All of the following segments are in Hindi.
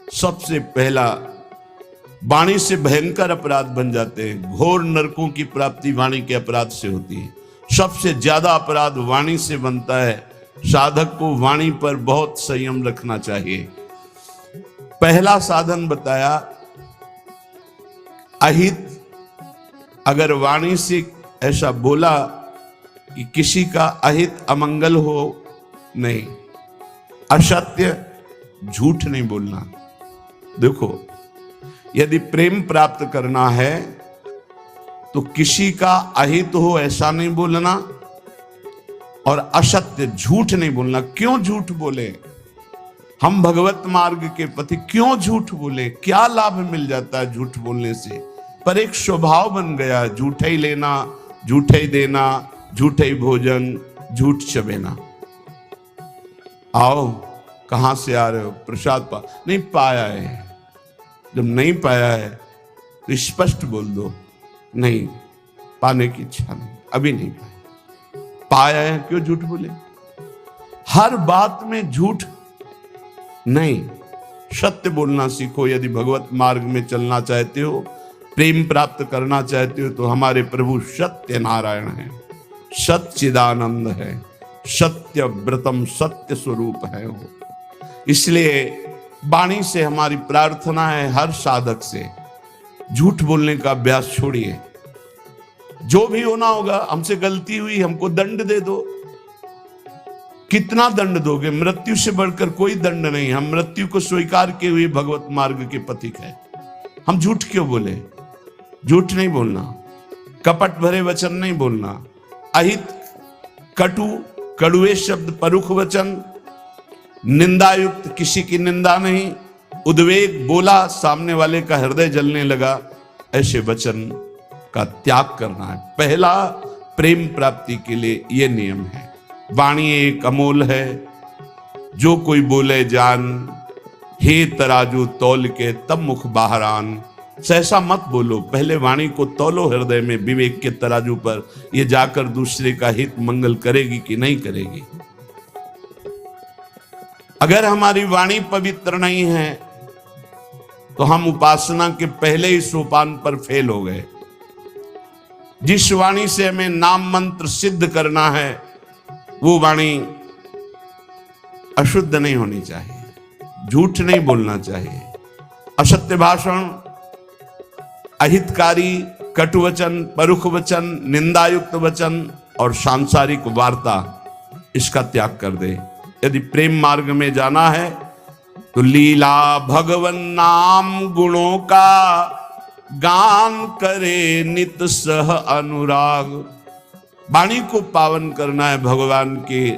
सबसे पहला वाणी से भयंकर अपराध बन जाते हैं। घोर नरकों की प्राप्ति वाणी के अपराध से होती है। सबसे ज्यादा अपराध वाणी से बनता है। साधक को वाणी पर बहुत संयम रखना चाहिए। पहला साधन बताया अहित। अगर वाणी से ऐसा बोला कि किसी का अहित अमंगल हो, नहीं, असत्य झूठ नहीं बोलना। देखो, यदि प्रेम प्राप्त करना है तो किसी का अहित हो ऐसा नहीं बोलना, और असत्य झूठ नहीं बोलना। क्यों झूठ बोले? हम भगवत मार्ग के पति क्यों झूठ बोले? क्या लाभ मिल जाता है झूठ बोलने से? पर एक स्वभाव बन गया, झूठे ही लेना, झूठे ही देना, झूठे ही भोजन, झूठ चबेना। आओ, कहां से आ रहे हो? प्रसाद नहीं पाया है। जब नहीं पाया है तो स्पष्ट बोल दो, नहीं, पाने की इच्छा नहीं, अभी नहीं पाया। पाया है, क्यों झूठ बोले? हर बात में झूठ नहीं, सत्य बोलना सीखो। यदि भगवत मार्ग में चलना चाहते हो, प्रेम प्राप्त करना चाहते हो, तो हमारे प्रभु सत्य नारायण है, सच्चिदानंद है, सत्य व्रतम, सत्य स्वरूप है वो। इसलिए वाणी से हमारी प्रार्थना है, हर साधक से झूठ बोलने का अभ्यास छोड़िए। जो भी होना होगा, हमसे गलती हुई, हमको दंड दे दो। कितना दंड दोगे? मृत्यु से बढ़कर कोई दंड नहीं। हम मृत्यु को स्वीकार किए हुए भगवत मार्ग के पथिक है। हम झूठ क्यों बोले? झूठ नहीं बोलना, कपट भरे वचन नहीं बोलना, अहित, कटु, कड़ुए शब्द, परुख वचन, निंदायुक्त, किसी की निंदा नहीं, उद्वेग बोला, सामने वाले का हृदय जलने लगा, ऐसे वचन का त्याग करना है। पहला प्रेम प्राप्ति के लिए यह नियम है। वाणी एक अमोल है, जो कोई बोले जान, हे तराजू तौल के तब मुख बाहर आन। सहसा मत बोलो, पहले वाणी को तौलो हृदय में विवेक के तराजू पर। ये जाकर दूसरे का हित मंगल करेगी कि नहीं करेगी। अगर हमारी वाणी पवित्र नहीं है तो हम उपासना के पहले ही सोपान पर फेल हो गए। जिस वाणी से हमें नाम मंत्र सिद्ध करना है, वो वाणी अशुद्ध नहीं होनी चाहिए, झूठ नहीं बोलना चाहिए। असत्य भाषण, अहितकारी, कटुवचन, परुख वचन, निंदायुक्त वचन और सांसारिक वार्ता, इसका त्याग कर दे। यदि प्रेम मार्ग में जाना है तो लीला भगवन नाम गुणों का गान करे नित सह अनुराग। वाणी को पावन करना है, भगवान के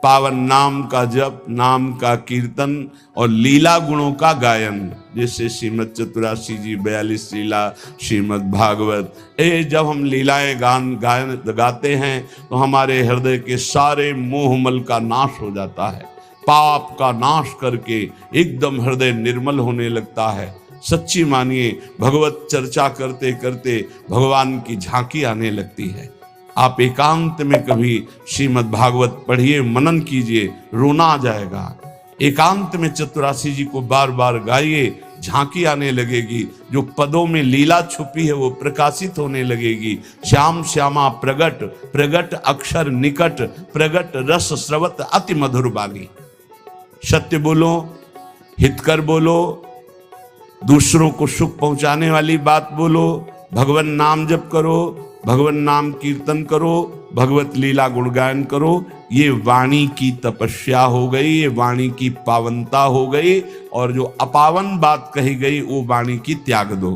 पावन नाम का जप, नाम का कीर्तन और लीला गुणों का गायन। जैसे श्रीमद चतुरासी जी 42 लीला, श्रीमद भागवत, जब हम लीलाएं गायन गाते हैं तो हमारे हृदय के सारे मोहमल का नाश हो जाता है। पाप का नाश करके एकदम हृदय निर्मल होने लगता है। सच्ची मानिए, भगवत चर्चा करते करते भगवान की झांकी आने लगती है। आप एकांत में कभी श्रीमद् भागवत पढ़िए, मनन कीजिए, रोना आ जाएगा। एकांत में चतुरासी जी को बार बार गाइए, झांकी आने लगेगी। जो पदों में लीला छुपी है वो प्रकाशित होने लगेगी। श्याम श्यामा प्रगट, प्रगट अक्षर निकट, प्रगट रस स्रवत अति मधुर बानी। सत्य बोलो, हितकर बोलो, दूसरों को सुख पहुंचाने वाली बात बोलो, भगवान नाम जप करो, भगवान नाम कीर्तन करो, भगवत लीला गुणगान करो। ये वाणी की तपस्या हो गई, ये वाणी की पावनता हो गई। और जो अपावन बात कही गई वो वाणी की त्याग दो।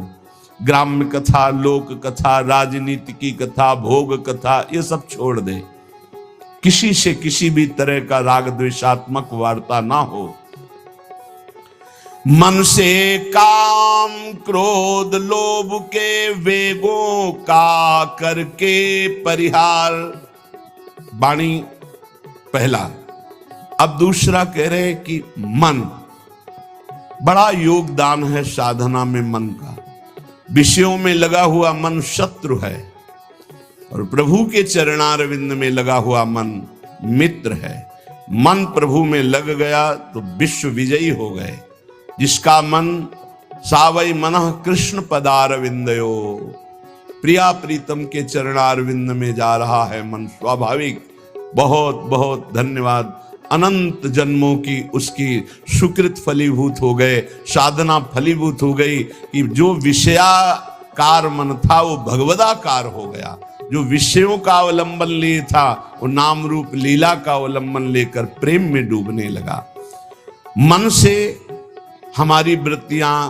ग्राम्य कथा, लोक कथा, राजनीति की कथा, भोग कथा, ये सब छोड़ दे। किसी से किसी भी तरह का राग द्वेषात्मक वार्ता ना हो। मन से काम क्रोध लोभ के वेगों का करके परिहार। वाणी पहला। अब दूसरा कह रहे कि मन, बड़ा योगदान है साधना में मन का। विषयों में लगा हुआ मन शत्रु है और प्रभु के चरणारविंद में लगा हुआ मन मित्र है। मन प्रभु में लग गया तो विश्व विजयी हो गए। जिसका मन सावई मनः कृष्ण पदारविंदयो, प्रिया प्रीतम के चरणारविंद में जा रहा है मन स्वाभाविक। बहुत बहुत धन्यवाद। अनंत जन्मों की उसकी सुकृत फलीभूत हो गए, साधना फलीभूत हो गई कि जो विषयाकार मन था वो भगवदाकार हो गया। जो विषयों का अवलंबन लिए था वो नाम रूप लीला का अवलंबन लेकर प्रेम में डूबने लगा। मन से हमारी वृत्तियां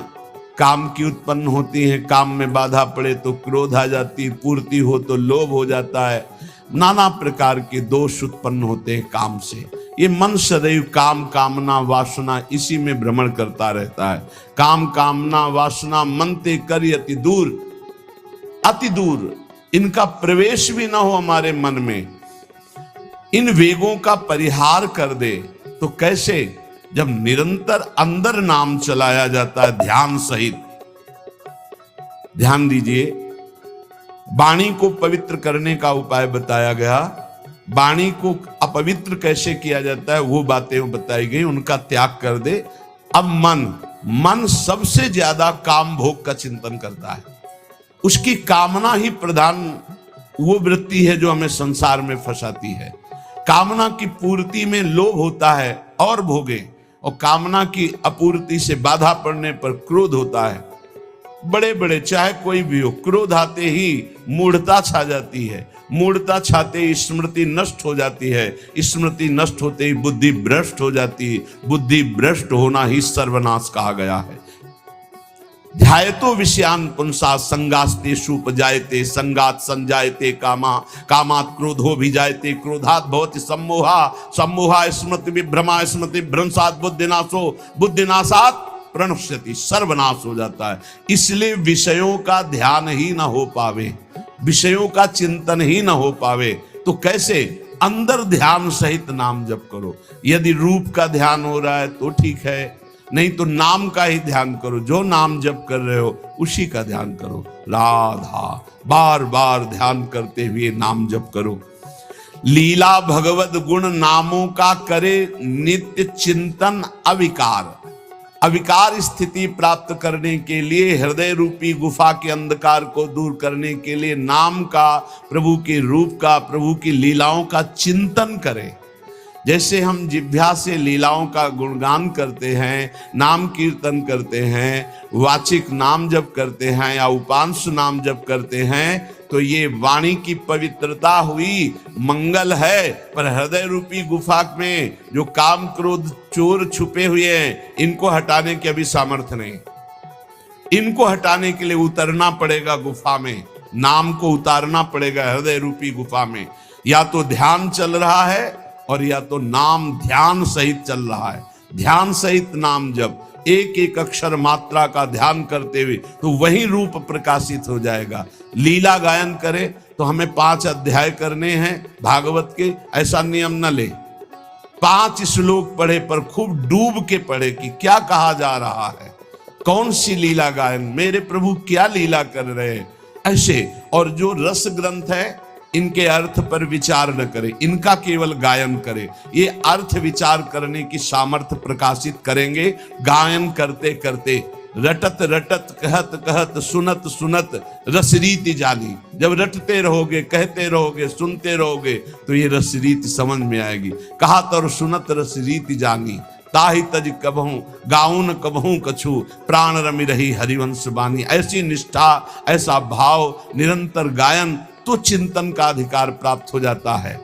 काम की उत्पन्न होती हैं, काम में बाधा पड़े तो क्रोध आ जाती, पूर्ति हो तो लोभ हो जाता है, नाना प्रकार के दोष उत्पन्न होते हैं काम से। ये मन सदैव काम कामना वासना इसी में भ्रमण करता रहता है। काम कामना वासना मनते कर अति दूर, इनका प्रवेश भी ना हो हमारे मन में, इन वेगों का परिहार कर दे। तो कैसे? जब निरंतर अंदर नाम चलाया जाता है ध्यान सहित। ध्यान दीजिए, वाणी को पवित्र करने का उपाय बताया गया। वाणी को अपवित्र कैसे किया जाता है वो बातें बताई गई, उनका त्याग कर दे। अब मन सबसे ज्यादा काम भोग का चिंतन करता है। उसकी कामना ही प्रधान वो वृत्ति है जो हमें संसार में फंसाती है। कामना की पूर्ति में लोभ होता है और भोगे, और कामना की अपूर्ति से बाधा पड़ने पर क्रोध होता है। बड़े बड़े चाहे कोई भी हो, क्रोध आते ही मूढ़ता छा जाती है, मूढ़ता छाते ही स्मृति नष्ट हो जाती है, स्मृति नष्ट होते ही बुद्धि भ्रष्ट हो जाती है, बुद्धि भ्रष्ट होना ही सर्वनाश कहा गया है। ध्यायतो विषयान पुंसा संगास्तेषु उपजायते, संगात संजायते कामा, कामात् क्रोधो भिजायते, क्रोधात् भवति सम्मोहा, सम्मोहा स्मृति विभ्रमा, स्मृति भ्रंशात् बुद्धिनाशो, बुद्धिनाशात् प्रणश्यति, सर्वनाश हो जाता है। इसलिए विषयों का ध्यान ही ना हो पावे, विषयों का चिंतन ही ना हो पावे तो कैसे? अंदर ध्यान सहित नाम जप करो। यदि रूप का ध्यान हो रहा है तो ठीक है, नहीं तो नाम का ही ध्यान करो। जो नाम जप कर रहे हो उसी का ध्यान करो। राधा बार बार ध्यान करते हुए नाम जप करो। लीला भगवत गुण नामों का करे नित्य चिंतन अविकार। अविकार स्थिति प्राप्त करने के लिए, हृदय रूपी गुफा के अंधकार को दूर करने के लिए नाम का, प्रभु के रूप का, प्रभु की लीलाओं का चिंतन करें। जैसे हम जिह्वा से लीलाओं का गुणगान करते हैं, नाम कीर्तन करते हैं, वाचिक नाम जप करते हैं या उपांश नाम जप करते हैं, तो ये वाणी की पवित्रता हुई, मंगल है। पर हृदय रूपी गुफा में जो काम क्रोध चोर छुपे हुए हैं, इनको हटाने की अभी सामर्थ्य नहीं। इनको हटाने के लिए उतरना पड़ेगा गुफा में, नाम को उतारना पड़ेगा हृदय रूपी गुफा में। या तो ध्यान चल रहा है और या तो नाम ध्यान सहित चल रहा है। ध्यान सहित नाम जब एक एक अक्षर मात्रा का ध्यान करते हुए, तो वही रूप प्रकाशित हो जाएगा। लीला गायन करे तो हमें 5 अध्याय करने हैं भागवत के, ऐसा नियम न ले। 5 श्लोक पढ़े पर खूब डूब के पढ़े कि क्या कहा जा रहा है, कौन सी लीला गायन, मेरे प्रभु क्या लीला कर रहे हैं, ऐसे। और जो रस ग्रंथ है इनके अर्थ पर विचार न करे, इनका केवल गायन करे। ये अर्थ विचार करने की सामर्थ्य प्रकाशित करेंगे गायन करते करते। रटत रटत कहत कहत सुनत सुनत रसरीति जानी। जब रटते रहोगे, कहते रहोगे, सुनते रहोगे तो ये रसरीति समझ में आएगी। कहत और सुनत रसरीति जानी, ताहि तज कबहूं गाउन कबहूं कछु, प्राण रमि रही हरिवंश बानी। ऐसी निष्ठा, ऐसा भाव, निरंतर गायन, तो चिंतन का अधिकार प्राप्त हो जाता है।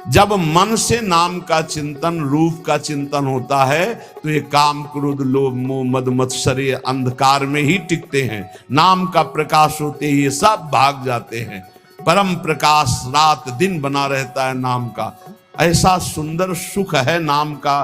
जब मन से नाम का चिंतन, रूप का चिंतन होता है तो ये काम क्रोध लोभ मोह मद मत्सर्य अंधकार में ही टिकते हैं। नाम का प्रकाश होते ही ये सब भाग जाते हैं। परम प्रकाश रात दिन बना रहता है नाम का। ऐसा सुंदर सुख है नाम का,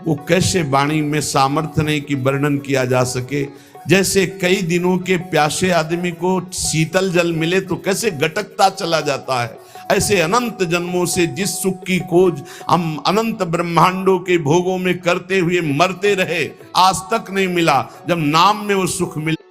वो कैसे वाणी में सामर्थ्य नहीं कि वर्णन किया जा सके। जैसे कई दिनों के प्यासे आदमी को शीतल जल मिले तो कैसे गटकता चला जाता है, ऐसे अनंत जन्मों से जिस सुख की खोज हम अनंत ब्रह्मांडों के भोगों में करते हुए मरते रहे, आज तक नहीं मिला। जब नाम में वो सुख मिला